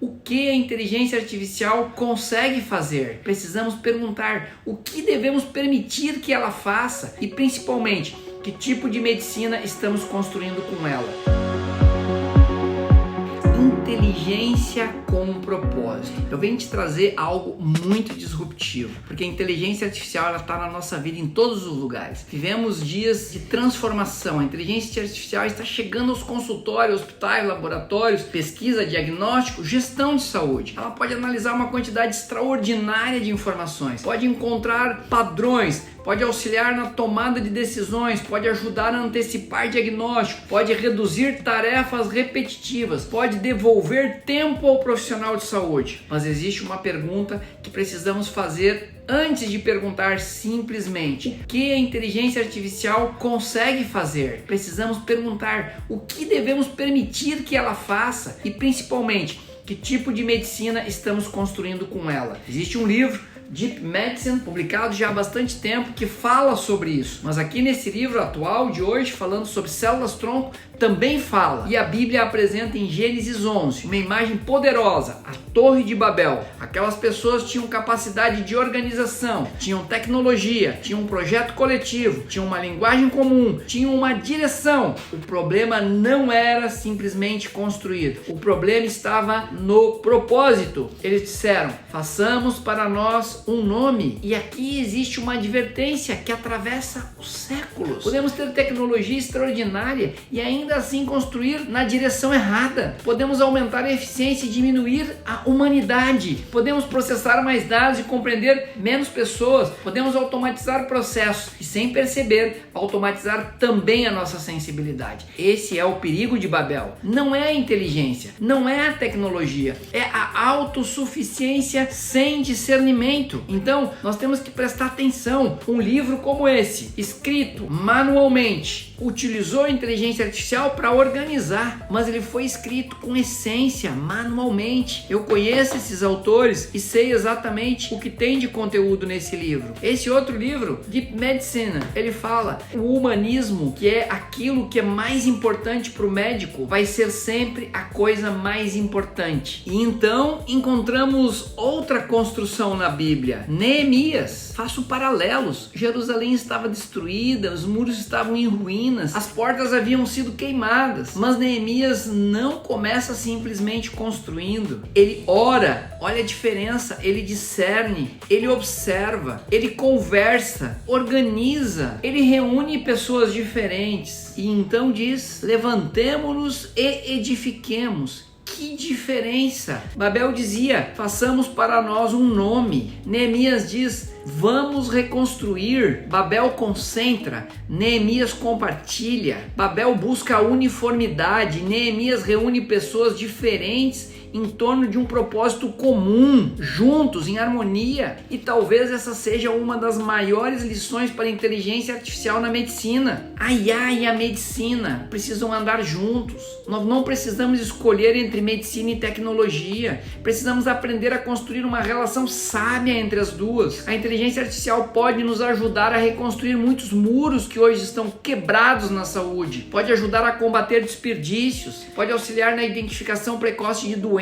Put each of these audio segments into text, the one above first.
o que a inteligência artificial consegue fazer. Precisamos perguntar o que devemos permitir que ela faça e, principalmente, que tipo de medicina estamos construindo com ela. Inteligência com um propósito. Eu venho te trazer algo muito disruptivo, porque a inteligência artificial está na nossa vida em todos os lugares. Vivemos dias de transformação. A inteligência artificial está chegando aos consultórios, hospitais, laboratórios, pesquisa, diagnóstico, gestão de saúde. Ela pode analisar uma quantidade extraordinária de informações, pode encontrar padrões, pode auxiliar na tomada de decisões, pode ajudar a antecipar diagnóstico, pode reduzir tarefas repetitivas, pode devolver tempo ao profissional de saúde. Mas existe uma pergunta que precisamos fazer antes de perguntar simplesmente o que a inteligência artificial consegue fazer. Precisamos perguntar o que devemos permitir que ela faça e, principalmente, que tipo de medicina estamos construindo com ela. Existe um livro, Deep Medicine, publicado já há bastante tempo, que fala sobre isso. Mas aqui nesse livro atual de hoje, falando sobre células-tronco, também fala. E a Bíblia apresenta em Gênesis 11 uma imagem poderosa, a Torre de Babel. Aquelas pessoas tinham capacidade de organização, tinham tecnologia, tinham um projeto coletivo, tinham uma linguagem comum, tinham uma direção. O problema não era simplesmente construir. O problema estava no propósito. Eles disseram: façamos para nós um nome. E aqui existe uma advertência que atravessa os séculos. Podemos ter tecnologia extraordinária e ainda assim construir na direção errada. Podemos aumentar a eficiência e diminuir a humanidade. Podemos processar mais dados e compreender menos pessoas. Podemos automatizar processos e, sem perceber, automatizar também a nossa sensibilidade. Esse é o perigo de Babel. Não é a inteligência, não é a tecnologia, é a autossuficiência sem discernimento. Então, nós temos que prestar atenção. Um livro como esse, escrito manualmente, utilizou a inteligência artificial para organizar, mas ele foi escrito com essência, manualmente. Eu conheço esses autores e sei exatamente o que tem de conteúdo nesse livro. Esse outro livro, Deep Medicine, ele fala o humanismo, que é aquilo que é mais importante para o médico, vai ser sempre a coisa mais importante. E então encontramos outra construção na Bíblia. Neemias, faço paralelos. Jerusalém estava destruída, os muros estavam em ruínas, as portas haviam sido queimadas, mas Neemias não começa simplesmente construindo. Ele ora, olha a diferença, ele discerne, ele observa, ele conversa, organiza, ele reúne pessoas diferentes e então diz: levantemo-nos e edifiquemos. Que diferença! Babel dizia: façamos para nós um nome. Neemias diz: vamos reconstruir. Babel concentra, Neemias compartilha. Babel busca a uniformidade, Neemias reúne pessoas diferentes em torno de um propósito comum, juntos, em harmonia. E talvez essa seja uma das maiores lições para a inteligência artificial na medicina. A IA e a medicina precisam andar juntos. Nós não precisamos escolher entre medicina e tecnologia. Precisamos aprender a construir uma relação sábia entre as duas. A inteligência artificial pode nos ajudar a reconstruir muitos muros que hoje estão quebrados na saúde. Pode ajudar a combater desperdícios. Pode auxiliar na identificação precoce de doenças.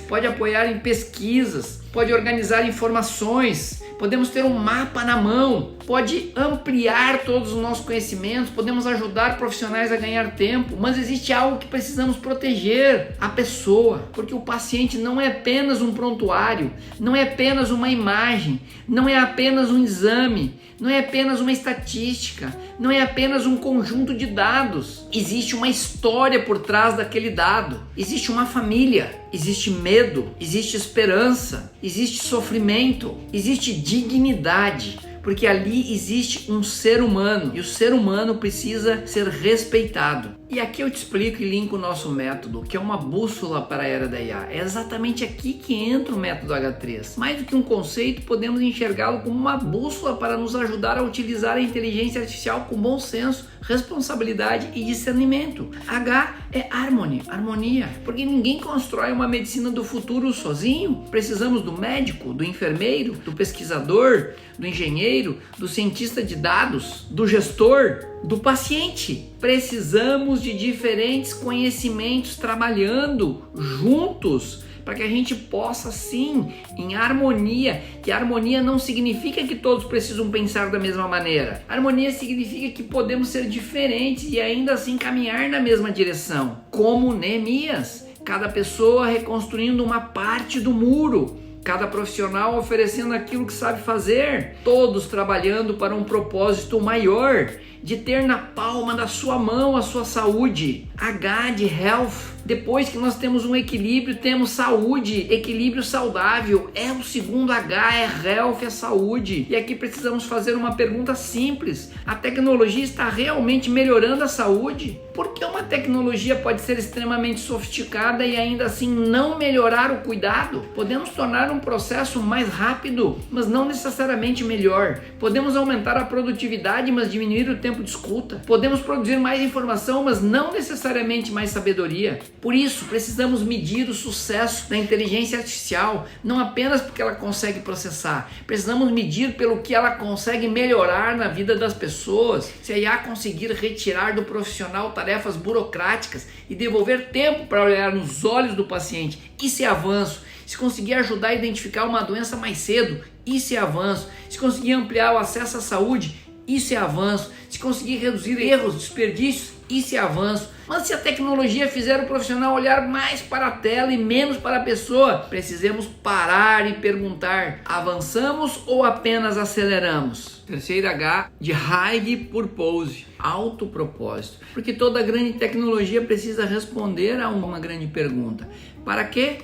Pode apoiar em pesquisas. Pode organizar informações. Podemos ter um mapa na mão, pode ampliar todos os nossos conhecimentos, podemos ajudar profissionais a ganhar tempo, mas existe algo que precisamos proteger: a pessoa, porque o paciente não é apenas um prontuário, não é apenas uma imagem, não é apenas um exame, não é apenas uma estatística, não é apenas um conjunto de dados. Existe uma história por trás daquele dado, existe uma família, existe medo, existe esperança, existe sofrimento, existe dignidade, porque ali existe um ser humano e o ser humano precisa ser respeitado. E aqui eu te explico e linko o nosso método, que é uma bússola para a era da IA. É exatamente aqui que entra o método H3. Mais do que um conceito, podemos enxergá-lo como uma bússola para nos ajudar a utilizar a inteligência artificial com bom senso, responsabilidade e discernimento. H é harmony, harmonia, porque ninguém constrói uma medicina do futuro sozinho. Precisamos do médico, do enfermeiro, do pesquisador, do engenheiro, do cientista de dados, do gestor, do paciente. Precisamos de diferentes conhecimentos trabalhando juntos para que a gente possa sim, em harmonia, que harmonia não significa que todos precisam pensar da mesma maneira. Harmonia significa que podemos ser diferentes e ainda assim caminhar na mesma direção, como Neemias, cada pessoa reconstruindo uma parte do muro, cada profissional oferecendo aquilo que sabe fazer, todos trabalhando para um propósito maior, de ter na palma da sua mão a sua saúde. H de health. Depois que nós temos um equilíbrio, temos saúde, equilíbrio saudável. É o segundo H, é health, é saúde. E aqui precisamos fazer uma pergunta simples. A tecnologia está realmente melhorando a saúde? Por que uma tecnologia pode ser extremamente sofisticada e ainda assim não melhorar o cuidado? Podemos tornar um processo mais rápido, mas não necessariamente melhor. Podemos aumentar a produtividade, mas diminuir o tempo de escuta. Podemos produzir mais informação, mas não necessariamente mais sabedoria. Por isso, precisamos medir o sucesso da inteligência artificial, não apenas porque ela consegue processar. Precisamos medir pelo que ela consegue melhorar na vida das pessoas. Se a IA conseguir retirar do profissional tarefas burocráticas e devolver tempo para olhar nos olhos do paciente, isso é avanço. Se conseguir ajudar a identificar uma doença mais cedo, isso é avanço. Se conseguir ampliar o acesso à saúde, isso é avanço. Se conseguir reduzir erros, desperdícios, isso é avanço. Mas se a tecnologia fizer o profissional olhar mais para a tela e menos para a pessoa, precisamos parar e perguntar: avançamos ou apenas aceleramos? Terceiro H de High Purpose, alto propósito. Porque toda grande tecnologia precisa responder a uma grande pergunta: para quê?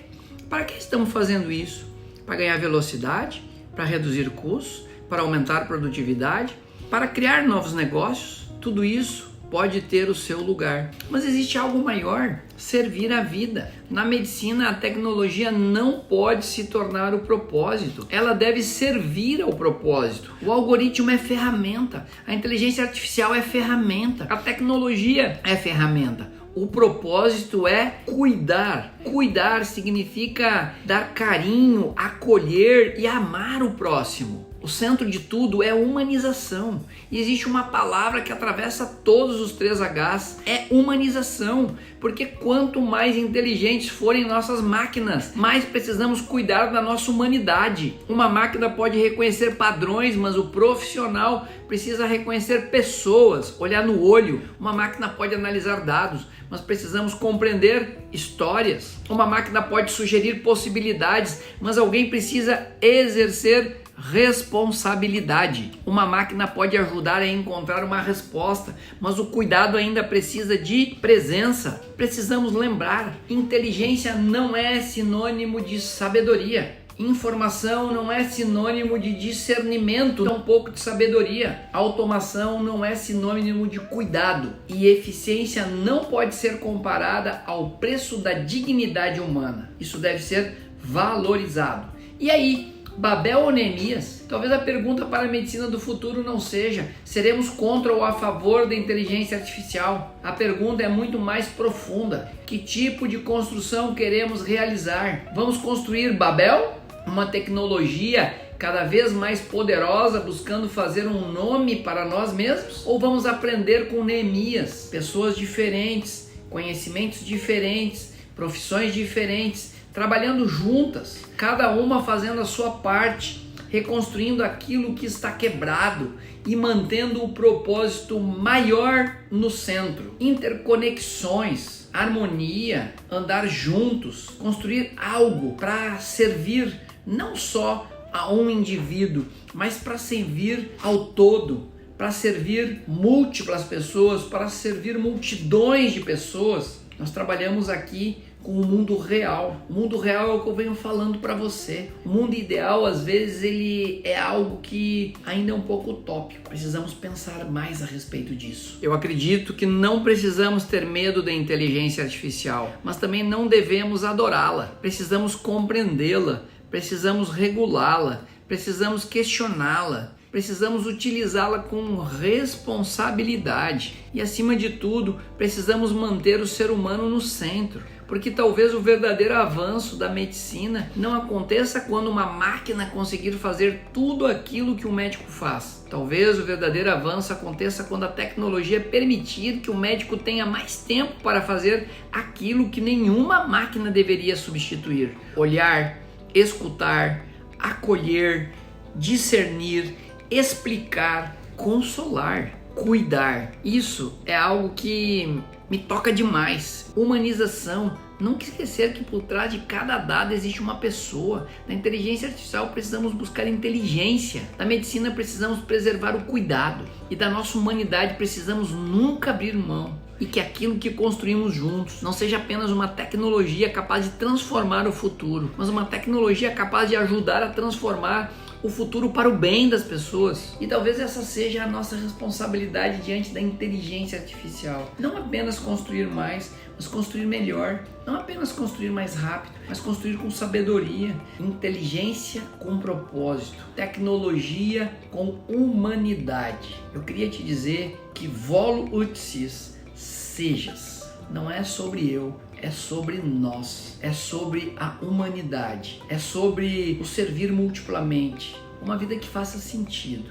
Para que estamos fazendo isso? Para ganhar velocidade? Para reduzir custos? Para aumentar a produtividade? Para criar novos negócios? Tudo isso pode ter o seu lugar. Mas existe algo maior: servir a vida. Na medicina, a tecnologia não pode se tornar o propósito. Ela deve servir ao propósito. O algoritmo é ferramenta. A inteligência artificial é ferramenta. A tecnologia é ferramenta. O propósito é cuidar. Cuidar significa dar carinho, acolher e amar o próximo. O centro de tudo é humanização. E existe uma palavra que atravessa todos os 3 Hs, é humanização. Porque quanto mais inteligentes forem nossas máquinas, mais precisamos cuidar da nossa humanidade. Uma máquina pode reconhecer padrões, mas o profissional precisa reconhecer pessoas, olhar no olho. Uma máquina pode analisar dados, mas precisamos compreender histórias. Uma máquina pode sugerir possibilidades, mas alguém precisa exercer responsabilidade. Uma máquina pode ajudar a encontrar uma resposta, mas o cuidado ainda precisa de presença. Precisamos lembrar: inteligência não é sinônimo de sabedoria. Informação não é sinônimo de discernimento, tampouco de sabedoria. Automação não é sinônimo de cuidado. E eficiência não pode ser comparada ao preço da dignidade humana. Isso deve ser valorizado. E aí, Babel ou Neemias? Talvez a pergunta para a medicina do futuro não seja: seremos contra ou a favor da inteligência artificial? A pergunta é muito mais profunda: que tipo de construção queremos realizar? Vamos construir Babel? Uma tecnologia cada vez mais poderosa, buscando fazer um nome para nós mesmos? Ou vamos aprender com Neemias? Pessoas diferentes, conhecimentos diferentes, profissões diferentes, trabalhando juntas, cada uma fazendo a sua parte, reconstruindo aquilo que está quebrado e mantendo o propósito maior no centro. Interconexões, harmonia, andar juntos, construir algo para servir não só a um indivíduo, mas para servir ao todo, para servir múltiplas pessoas, para servir multidões de pessoas. Nós trabalhamos aqui com o mundo real. O mundo real é o que eu venho falando para você. O mundo ideal, às vezes, ele é algo que ainda é um pouco utópico. Precisamos pensar mais a respeito disso. Eu acredito que não precisamos ter medo da inteligência artificial, mas também não devemos adorá-la. Precisamos compreendê-la, precisamos regulá-la, precisamos questioná-la. Precisamos utilizá-la com responsabilidade e, acima de tudo, precisamos manter o ser humano no centro. porque talvez o verdadeiro avanço da medicina não aconteça quando uma máquina conseguir fazer tudo aquilo que um médico faz. Talvez o verdadeiro avanço aconteça quando a tecnologia permitir que o médico tenha mais tempo para fazer aquilo que nenhuma máquina deveria substituir: olhar, escutar, acolher, discernir, explicar, consolar, cuidar. Isso é algo que me toca demais. Humanização. Nunca esquecer que por trás de cada dado existe uma pessoa. Na inteligência artificial precisamos buscar inteligência. Na medicina precisamos preservar o cuidado. E da nossa humanidade precisamos nunca abrir mão. E que aquilo que construímos juntos não seja apenas uma tecnologia capaz de transformar o futuro, mas uma tecnologia capaz de ajudar a transformar o futuro para o bem das pessoas. E talvez essa seja a nossa responsabilidade diante da inteligência artificial. Não apenas construir mais, mas construir melhor. Não apenas construir mais rápido, mas construir com sabedoria. Inteligência com propósito. Tecnologia com humanidade. Eu queria te dizer que volo ut sis, sejas. Não é sobre eu, é sobre nós, é sobre a humanidade, é sobre o servir multiplamente, uma vida que faça sentido.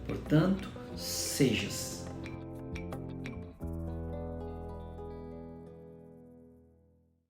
Portanto, sejas.